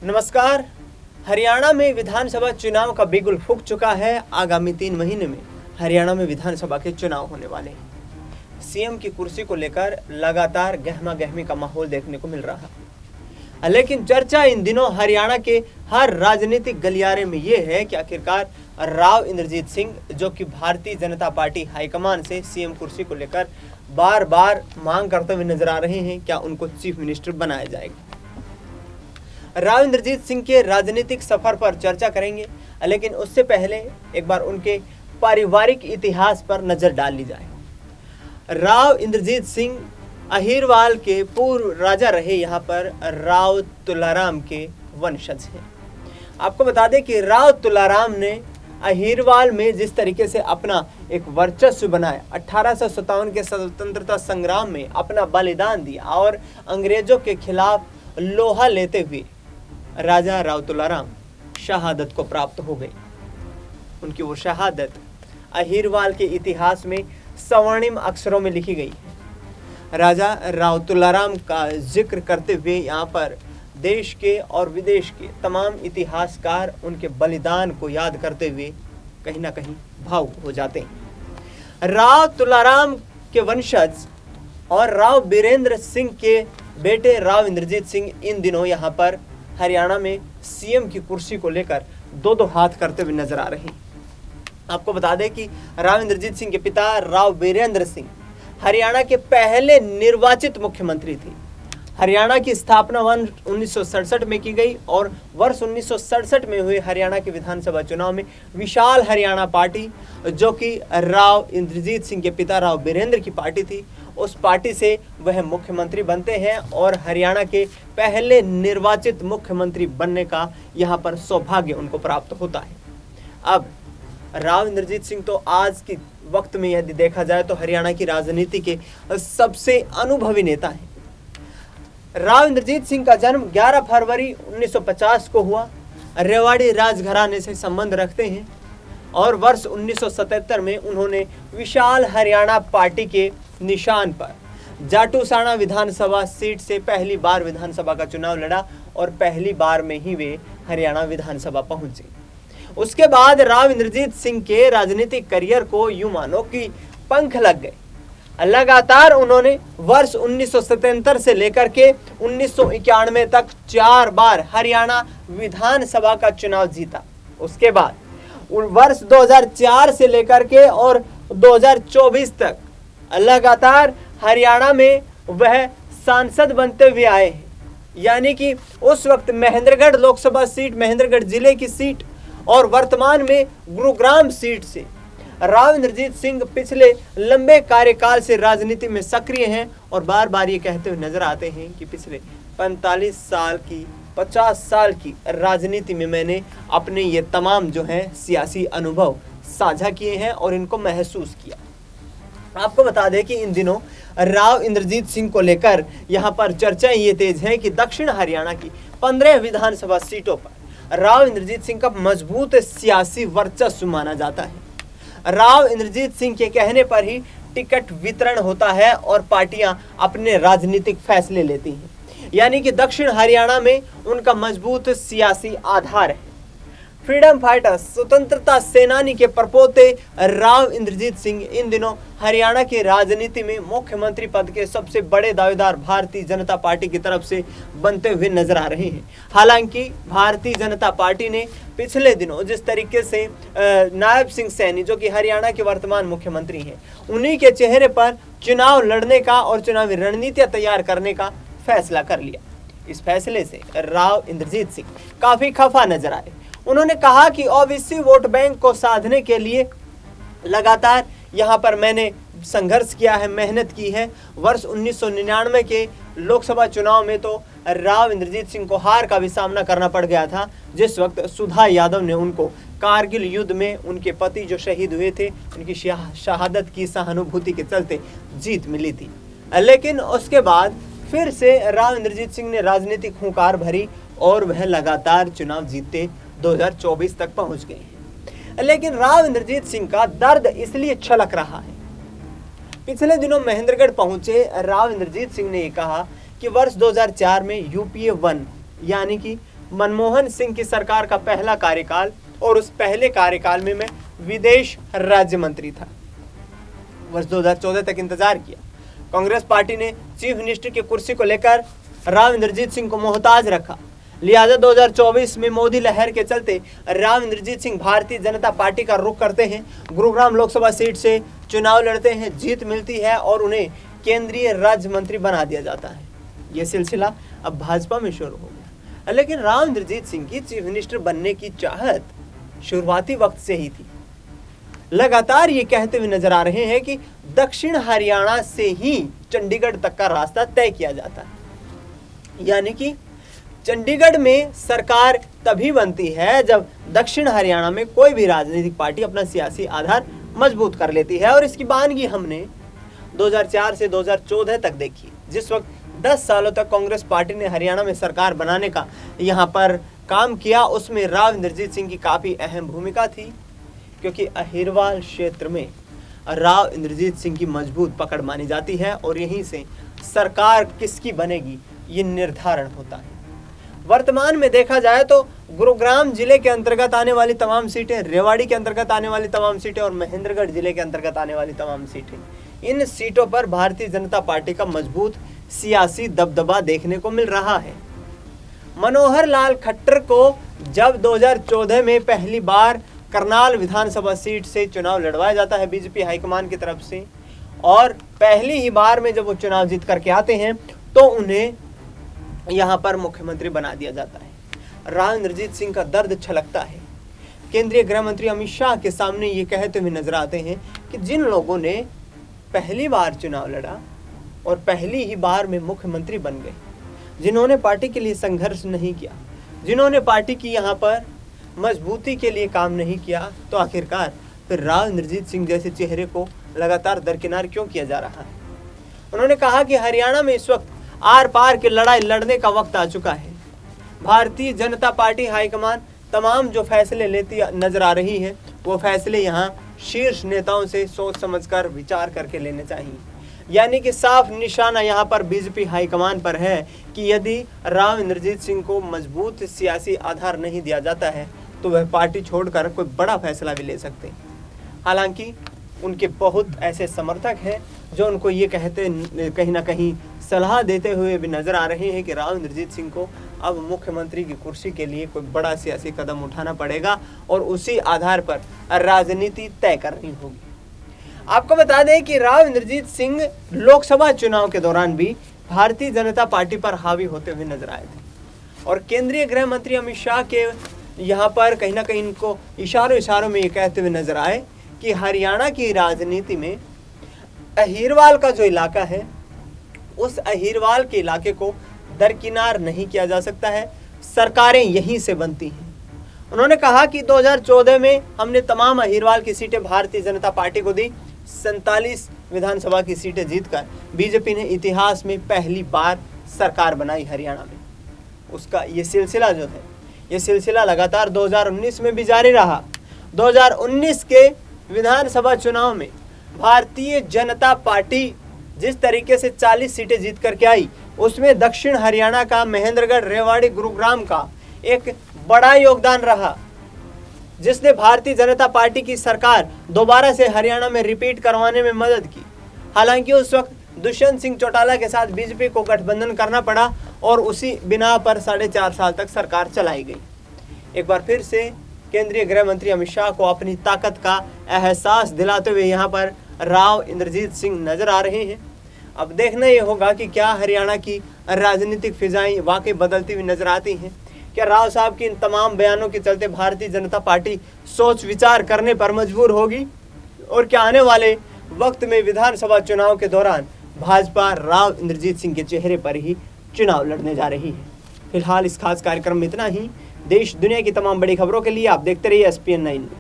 नमस्कार। हरियाणा में विधानसभा चुनाव का बिगुल फूंक चुका है। आगामी 3 महीने में हरियाणा में विधानसभा के चुनाव होने वाले हैं। सीएम की कुर्सी को लेकर लगातार गहमा गहमी का माहौल देखने को मिल रहा है, लेकिन चर्चा इन दिनों हरियाणा के हर राजनीतिक गलियारे में ये है कि आखिरकार राव इंद्रजीत सिंह, जो कि भारतीय जनता पार्टी हाईकमान से सीएम कुर्सी को लेकर बार बार मांग करते हुए नजर आ रहे हैं, क्या उनको चीफ मिनिस्टर बनाया जाएगा। राव इंद्रजीत सिंह के राजनीतिक सफर पर चर्चा करेंगे, लेकिन उससे पहले एक बार उनके पारिवारिक इतिहास पर नजर डाल ली जाए। राव इंद्रजीत सिंह अहीरवाल के पूर्व राजा रहे यहाँ पर राव तुलाराम के वंशज हैं। आपको बता दें कि राव तुलाराम ने अहीरवाल में जिस तरीके से अपना एक वर्चस्व बनाया, 1857 के स्वतंत्रता संग्राम में अपना बलिदान दिया और अंग्रेजों के खिलाफ लोहा लेते हुए राजा राव तुलाराम शहादत को प्राप्त हो गई। उनकी वो शहादत अहीरवाल के इतिहास में स्वर्णिम अक्षरों में लिखी गई है। राजा राव तुलाराम का जिक्र करते हुए यहाँ पर देश के और विदेश के तमाम इतिहासकार उनके बलिदान को याद करते हुए कहीं ना कहीं भावुक हो जाते हैं। राव तुलाराम के वंशज और राव बीरेंद्र सिंह के बेटे राव इंद्रजीत सिंह इन दिनों यहाँ पर हरियाणा में सीएम की कुर्सी को लेकर दो हाथ करते हुए नजर आ रहे हैं। आपको बता दें कि राव इंद्रजीत सिंह के पिता राव बीरेंद्र सिंह हरियाणा के पहले निर्वाचित मुख्यमंत्री थे। हरियाणा की स्थापना वर्ष 1967 में की गई और वर्ष 1967 में हुए हरियाणा के विधानसभा चुनाव में विशाल हरियाणा पार्टी, जो कि राव इंद्रजीत सिंह के पिता राव बीरेंद्र की पार्टी थी, उस पार्टी से वह मुख्यमंत्री बनते हैं और हरियाणा के पहले निर्वाचित मुख्यमंत्री बनने का यहाँ पर सौभाग्य उनको प्राप्त होता है। अब राव इंद्रजीत सिंह तो आज के वक्त में यदि देखा जाए तो हरियाणा की राजनीति के सबसे अनुभवी नेता हैं। राव इंद्रजीत सिंह का जन्म 11 फरवरी 1950 को हुआ। रेवाड़ी राजघराने से संबंध रखते हैं और वर्ष 1977 में उन्होंने विशाल हरियाणा पार्टी के निशान पर जाटूसाना विधानसभा सीट से पहली बार विधानसभा का चुनाव लड़ा और पहली बार में ही वे हरियाणा विधानसभा पहुंचे। उसके बाद राव इंद्रजीत सिंह के राजनीतिक करियर को यूं मानो कि पंख लग गए। लगातार उन्होंने वर्ष 1977 से लेकर के 1991 तक 4 बार हरियाणा विधानसभा का चुनाव जीता। उसके बाद वर्ष 2004 से लेकर के और 2024 तक लगातार हरियाणा में वह सांसद बनते हुए आए हैं। यानी कि उस वक्त महेंद्रगढ़ लोकसभा सीट, महेंद्रगढ़ जिले की सीट और वर्तमान में गुरुग्राम सीट से राव इंद्रजीत सिंह पिछले लंबे कार्यकाल से राजनीति में सक्रिय हैं और बार बार ये कहते हुए नजर आते हैं कि पिछले 45 साल की 50 साल की राजनीति में मैंने अपने ये तमाम जो हैं सियासी अनुभव साझा किए हैं और इनको महसूस किया। आपको बता दें कि इन दिनों राव इंद्रजीत सिंह को लेकर यहाँ पर चर्चाएं ये तेज हैं कि दक्षिण हरियाणा की 15 विधानसभा सीटों पर राव इंद्रजीत सिंह का मजबूत सियासी वर्चस्व माना जाता है। राव इंद्रजीत सिंह के कहने पर ही टिकट वितरण होता है और पार्टियां अपने राजनीतिक फैसले लेती हैं। यानी कि दक्षिण हरियाणा में उनका मजबूत सियासी आधार है। फ्रीडम फाइटर, स्वतंत्रता सेनानी के परपोते राव इंद्रजीत सिंह इन दिनों हरियाणा की राजनीति में मुख्यमंत्री पद के सबसे बड़े दावेदार भारतीय जनता पार्टी की तरफ से बनते हुए नजर आ रहे हैं। हालांकि भारतीय जनता पार्टी ने पिछले दिनों जिस तरीके से नायब सिंह सैनी, जो कि हरियाणा के वर्तमान मुख्यमंत्री हैं, उन्हीं के चेहरे पर चुनाव लड़ने का और चुनावी रणनीतियां तैयार करने का फैसला कर लिया। इस फैसले से राव इंद्रजीत सिंह काफी खफा नजर आए। उन्होंने कहा कि ओबीसी वोट बैंक को साधने के लिए लगातार यहाँ पर मैंने संघर्ष किया है, मेहनत की है। वर्ष 1999 के लोकसभा चुनाव में तो राव इंद्रजीत सिंह को हार का भी सामना करना पड़ गया था, जिस वक्त सुधा यादव ने उनको कारगिल युद्ध में उनके पति जो शहीद हुए थे, उनकी शहादत की सहानुभूति के चलते जीत मिली थी। लेकिन उसके बाद फिर से राव इंद्रजीत सिंह ने राजनीतिक हुंकार भरी और वह लगातार चुनाव जीतते 2024 तक पहुंच गए हैं। लेकिन राव इंद्रजीत सिंह का दर्द इसलिए छलक रहा है। पिछले दिनों महेंद्रगढ़ पहुंचे राव इंद्रजीत सिंह ने कहा कि वर्ष 2004 में यूपीए 1 यानी कि मनमोहन सिंह की सरकार का पहला कार्यकाल और उस पहले कार्यकाल में मैं विदेश राज्य मंत्री था। वर्ष 2014 तक इंतजार किया। कांग्रेस पार्टी ने चीफ मिनिस्टर की कुर्सी को लेकर राव इंद्रजीत सिंह को मोहताज रखा। लिहाजा 2024 में मोदी लहर के चलते राव इंद्रजीत सिंह भारतीय जनता पार्टी का रुख करते हैं, गुरुग्राम लोकसभा सीट से चुनाव लड़ते हैं, जीत मिलती है और उन्हें केंद्रीय राज्य मंत्री बना दिया जाता है। यह सिलसिला अब भाजपा में शुरू हो गया। लेकिन राव इंद्रजीत सिंह की चीफ मिनिस्टर बनने की चाहत शुरुआती वक्त से ही थी। लगातार ये कहते हुए नजर आ रहे हैं कि दक्षिण हरियाणा से ही चंडीगढ़ तक का रास्ता तय किया जाता है, यानी कि चंडीगढ़ में सरकार तभी बनती है जब दक्षिण हरियाणा में कोई भी राजनीतिक पार्टी अपना सियासी आधार मजबूत कर लेती है। और इसकी बानगी हमने 2004 से 2014 तक देखी, जिस वक्त 10 सालों तक कांग्रेस पार्टी ने हरियाणा में सरकार बनाने का यहाँ पर काम किया। उसमें राव इंद्रजीत सिंह की काफ़ी अहम भूमिका थी, क्योंकि अहिरवाल क्षेत्र में राव इंद्रजीत सिंह की मजबूत पकड़ मानी जाती है और यहीं से सरकार किसकी बनेगी ये निर्धारण होता है। वर्तमान में देखा जाए तो गुरुग्राम जिले के अंतर्गत आने वाली तमाम सीटें, रेवाड़ी के अंतर्गत आने वाली तमाम सीटें और महेंद्रगढ़ जिले के अंतर्गत आने वाली तमाम सीटें, इन सीटों पर भारतीय जनता पार्टी का मजबूत सियासी दबदबा देखने को मिल रहा है। मनोहर लाल खट्टर को जब 2014 में पहली बार करनाल विधानसभा सीट से चुनाव लड़वाया जाता है बीजेपी हाईकमान की तरफ से, और पहली ही बार में जब वो चुनाव जीत करके आते हैं तो उन्हें यहाँ पर मुख्यमंत्री बना दिया जाता है। राव इंद्रजीत सिंह का दर्द छलकता है। केंद्रीय गृह मंत्री अमित शाह के सामने ये कहते हुए नजर आते हैं कि जिन लोगों ने पहली बार चुनाव लड़ा और पहली ही बार में मुख्यमंत्री बन गए, जिन्होंने पार्टी के लिए संघर्ष नहीं किया, जिन्होंने पार्टी की यहाँ पर मजबूती के लिए काम नहीं किया, तो आखिरकार फिर राव इंद्रजीत सिंह जैसे चेहरे को लगातार दरकिनार क्यों किया जा रहा है। उन्होंने कहा कि हरियाणा में इस वक्त आर पार की लड़ाई लड़ने का वक्त आ चुका है। भारतीय जनता पार्टी हाईकमान तमाम जो फैसले लेती नजर आ रही है, वो फैसले यहाँ शीर्ष नेताओं से सोच समझकर विचार करके लेने चाहिए। यानी कि साफ निशाना यहाँ पर बीजेपी हाईकमान पर है कि यदि राव इंद्रजीत सिंह को मजबूत सियासी आधार नहीं दिया जाता है तो वह पार्टी छोड़कर कोई बड़ा फैसला भी ले सकते हैं। हालांकि उनके बहुत ऐसे समर्थक हैं जो उनको ये कहते कहीं ना कहीं सलाह देते हुए भी नजर आ रहे हैं कि राव इंद्रजीत सिंह को अब मुख्यमंत्री की कुर्सी के लिए कोई बड़ा सियासी कदम उठाना पड़ेगा और उसी आधार पर राजनीति तय करनी होगी। आपको बता दें कि राव इंद्रजीत सिंह लोकसभा चुनाव के दौरान भी भारतीय जनता पार्टी पर हावी होते हुए नजर आए थे और केंद्रीय गृह मंत्री अमित शाह के यहाँ पर कहीं ना कहीं इनको इशारों में ये कहते हुए नजर आए कि हरियाणा की राजनीति में अहिरवाल का जो इलाका है, उस अहिरवाल के इलाके को दरकिनार नहीं किया जा सकता है, सरकारें यहीं से बनती हैं। उन्होंने कहा कि 2014 में हमने तमाम अहिरवाल की सीटें भारतीय जनता पार्टी को दी। 47 विधानसभा की सीटें जीतकर बीजेपी ने इतिहास में पहली बार सरकार बनाई हरियाणा में। उसका ये सिलसिला जो है, ये सिलसिला लगातार 2019 में भी जारी रहा। 2019 के विधानसभा चुनाव में भारतीय जनता पार्टी जिस तरीके से 40 सीटें जीत करके आई, उसमें दक्षिण हरियाणा का महेंद्रगढ़, रेवाड़ी, गुरुग्राम का एक बड़ा योगदान रहा, जिसने भारतीय जनता पार्टी की सरकार दोबारा से हरियाणा में रिपीट करवाने में मदद की। हालांकि उस वक्त दुष्यंत सिंह चौटाला के साथ बीजेपी को गठबंधन करना पड़ा और उसी बिना पर 4.5 साल तक सरकार चलाई गई। एक बार फिर से केंद्रीय गृह मंत्री अमित शाह को अपनी ताकत का एहसास दिलाते हुए यहाँ पर राव इंद्रजीत सिंह नजर आ रहे हैं। अब देखना ये होगा कि क्या हरियाणा की राजनीतिक फिजाएं वाकई बदलती हुई नजर आती हैं। क्या राव साहब की इन तमाम बयानों के चलते भारतीय जनता पार्टी सोच विचार करने पर मजबूर होगी, और क्या आने वाले वक्त में विधानसभा चुनाव के दौरान भाजपा राव इंद्रजीत सिंह के चेहरे पर ही चुनाव लड़ने जा रही है। फिलहाल इस खास कार्यक्रम में इतना ही। देश दुनिया की तमाम बड़ी खबरों के लिए आप देखते रहिए SPN 9।